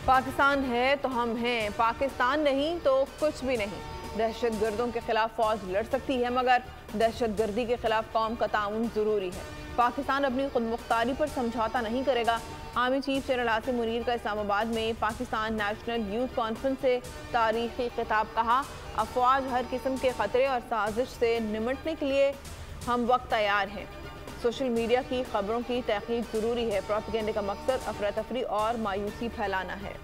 पाकिस्तान है तो हम हैं, पाकिस्तान नहीं तो कुछ भी नहीं। दहशतगर्दों के खिलाफ फौज लड़ सकती है, मगर दहशतगर्दी के खिलाफ कौम का ताउन ज़रूरी है। पाकिस्तान अपनी खुद मुख्तारी पर समझौता नहीं करेगा। Army chief general Asim Munir का इस्लामाबाद में पाकिस्तान नेशनल यूथ कॉन्फ्रेंस से तारीखी खिताब। कहा, अफवाज हर किस्म के ख़तरे और साजिश से निमटने के लिए हम वक्त तैयार हैं। सोशल मीडिया की खबरों की तहकीक ज़रूरी है। प्रोपेगेंडे का मकसद अफरा तफरी और मायूसी फैलाना है।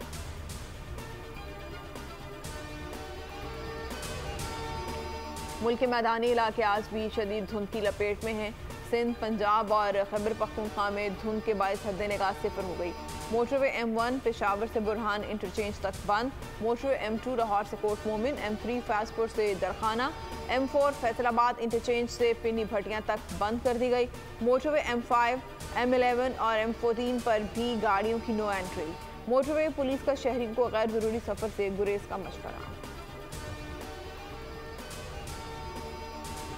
मुल्क के मैदानी इलाके आज भी शदीद धुंध की लपेट में हैं। सिंध, पंजाब और खैबर पख्तूनख्वा में धुंध के बायस हद निगाह सिफर हो गई। मोटरवे M1 पेशावर से बुरहान इंटरचेंज तक बंद। मोटरवे M2 लाहौर से कोट मोमिन, M3 फैजपुर से दरखाना, M4 फैसलाबाद इंटरचेंज से पिनी भटियां तक बंद कर दी गई। मोटरवे M5, M11 और M14 पर भी गाड़ियों की नो एंट्री। मोटरवे पुलिस का शहरी को गैर जरूरी सफर से गुरेज का मशवरा।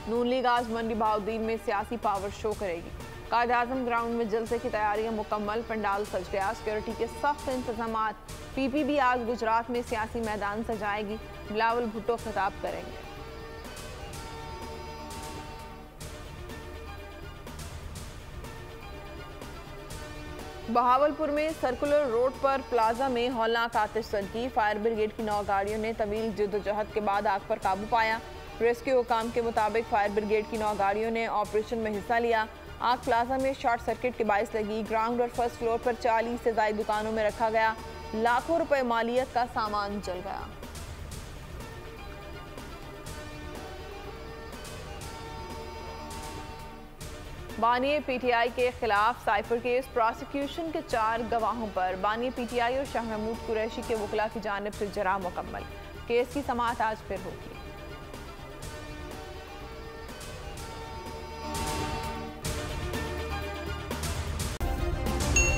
नून लीग आज मंडी बहाउद्दीन में सियासी पावर शो करेगी। कायद-ए-आज़म ग्राउंड में जलसे की तैयारियां मुकम्मल, पंडाल सज गया। सिक्योरिटी के सख्त इंतजाम। PPB आज गुजरात में सियासी मैदान सजाएगी। बिलावल भुट्टो खिताब करेंगे। बहावलपुर में सर्कुलर रोड पर प्लाजा में हौलनाक आतिशज़दी। फायर ब्रिगेड की 9 गाड़ियों ने तवील जद्दोजहद के बाद आग पर काबू पाया। रेस्क्यू हुकाम के मुताबिक फायर ब्रिगेड की 9 गाड़ियों ने ऑपरेशन में हिस्सा लिया। आग प्लाजा में शॉर्ट सर्किट के बायस लगी। ग्राउंड और फर्स्ट फ्लोर पर 40 से ज़ायद दुकानों में रखा गया लाखों रुपए मालियत का सामान जल गया। बानी PTI के खिलाफ साइफर केस। प्रोसिक्यूशन के 4 गवाहों पर बानी PTI और शाह महमूद कुरैशी के वकला की जानिब से जरा मुकम्मल। केस की समाअत आज फिर होगी।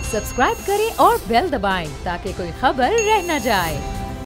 सब्सक्राइब करें और बेल दबाएं ताकि कोई खबर रह न जाए।